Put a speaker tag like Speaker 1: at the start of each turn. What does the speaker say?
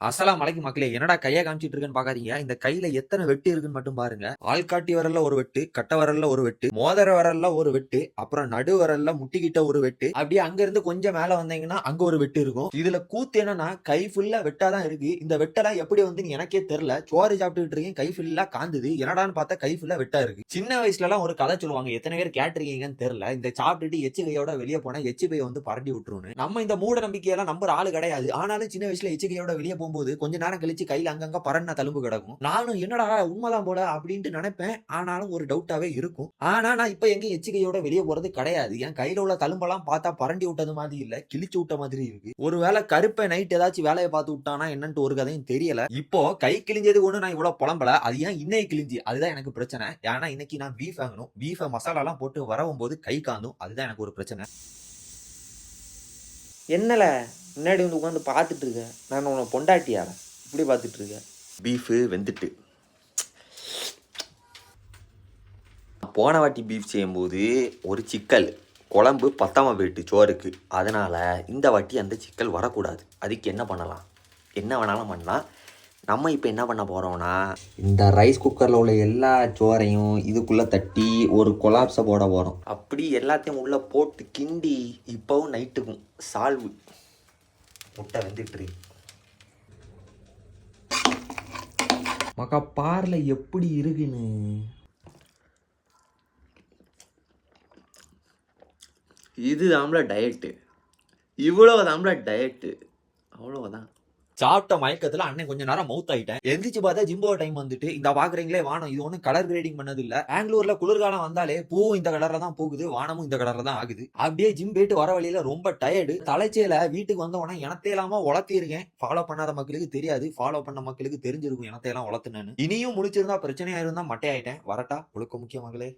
Speaker 1: அஸ்ஸலாமு அலைக்கும் மக்களே. என்னடா கைய காமிச்சிட்டு இருக்கேன்னு பாக்காதீங்க. இந்த கையில எத்தனை வெட்டு இருக்குன்னு மட்டும் பாருங்க. ஆள்காட்டி விரல்ல ஒரு வெட்டு, கட்டை விரல்ல ஒரு வெட்டு, மோதிர விரல்ல ஒரு வெட்டு, அப்புறம் நடு விரல்ல முட்டிக்கிட்ட ஒரு வெட்டு. அப்படியே அங்க இருந்து கொஞ்சம் மேல வந்தீங்கன்னா அங்க ஒரு வெட்டு இருக்கும். இதுல கூத்து என்னன்னா கை ஃபுல்லா வெட்டாதான் இருக்கு. இந்த வெட்டெல்லாம் எப்படி வந்து எனக்கே தெரியல. சோறு சாப்பிட்டுட்டு இருக்கேன், கை ஃபுல்லா காந்துது. என்னடான்னு பார்த்தா கை ஃபுல்லா வெட்டா இருக்கு. சின்ன வயசுல எல்லாம் ஒரு கதை சொல்லுவாங்க. எத்தனை பேர் கேட்டிருக்கீங்கன்னு தெரியல. இந்த சாப்பிட்டுட்டு எச்சு கையோட வெளியே போனா எச்சு பைய வந்து பரண்டி விட்டுருன்னு. நம்ம இந்த மூட நம்பிக்கையெல்லாம் நம்புற ஆளு கிடையாது. ஆனாலும் சின்ன வயசுல எச்சு கையோட வெளியே போகும்போது கொஞ்ச நேரம் கழிச்சு கையில அங்கங்க பரண்ண தழும்பு கிடக்கும். நானும் என்னடா உண்மைதான் போல அப்படின்ட்டு நினைப்பேன். ஆனாலும் ஒரு டவுட்டாவே இருக்கும். ஆனா நான் இப்ப எங்க எச்சிகையோட வெளியே போறது கிடையாது. என் கையில உள்ள தழும்பெல்லாம் பார்த்தா பரண்டி விட்டது மாதிரி இல்ல, கிழிச்சு விட்ட மாதிரி இருக்கு. ஒருவேளை கருப்பை நைட் ஏதாச்சும் வேலையை பார்த்து விட்டானா என்னன்ட்டு ஒரு கதையும் தெரியல. இப்போ கை கிழிஞ்சது ஒண்ணு நான் இவ்வளவு புலம்பல. அது ஏன் இன்னைக்கு கிழிஞ்சி அதுதான் எனக்கு பிரச்சனை. ஏன்னா இன்னைக்கு நான் பீஃப் வாங்கணும். பீஃப மசாலா எல்லாம் போட்டு வரவும் போது கை காந்தும். அதுதான் எனக்கு ஒரு பிரச்சனை.
Speaker 2: என்னல முன்னாடி வந்து உட்காந்து பார்த்துட்டு இருக்க? நான் உன்னை பொண்டாட்டியால இப்படி பார்த்துட்டு இருக்கேன்.
Speaker 1: பீஃபு வெந்துட்டு போன வாட்டி பீஃப் செய்யும்போது ஒரு சிக்கல் குழம்பு பத்தாம போயிட்டு சோறுக்கு. அதனால் இந்த வாட்டி அந்த சிக்கல் வரக்கூடாது. அதுக்கு என்ன பண்ணலாம்? என்ன வேணாலும் பண்ணலாம். நம்ம இப்போ என்ன பண்ண போகிறோம்னா, இந்த ரைஸ் குக்கரில் உள்ள எல்லா சோறையும் இதுக்குள்ளே தட்டி ஒரு கொலாப்ஸை போட போகிறோம். அப்படி எல்லாத்தையும் உள்ளே போட்டு கிண்டி இப்போவும் நைட்டுக்கும் சால்வு முட்டை வெந்துட்டு மக்கா பார்ல எப்படி இருக்குன்னு. இது தாம்ல டயட்டு, இவ்வளவு தாம்ல டயட்டு, அவ்வளவுதான். சாப்பிட்ட மயக்கத்துல அண்ணன் கொஞ்ச நேரம் மவுத் ஆயிட்டேன். எந்திரிச்சு பார்த்தா ஜிம்போ டைம் வந்துட்டு. இந்த பாக்குறீங்களே வானம், இது ஒன்னும் கலர் கிரேடிங் பண்ணது இல்ல. பெங்களூர்ல குளிர்காலம் வந்தாலே பூவும் இந்த கலர்ல தான் போகுது, வானமும் இந்த கலர்ல தான் ஆகுது. அப்படியே ஜிம் போயிட்டு வர வழியில ரொம்ப டயர்டு. தலைச்சேல வீட்டுக்கு வந்த உடனே எனத்தையெல்லாம வளர்த்தி இருக்கேன். ஃபாலோ பண்ணாத மக்களுக்கு தெரியாது, ஃபாலோ பண்ண மக்களுக்கு தெரிஞ்சிருக்கும் எனத்தையெல்லாம் வளர்த்துனேன்னு. இனியும் முடிச்சிருந்தா பிரச்சனையா இருந்தா மட்டையாயிட்டேன். வரட்டா ஒழுக்க முக்கிய மகளே.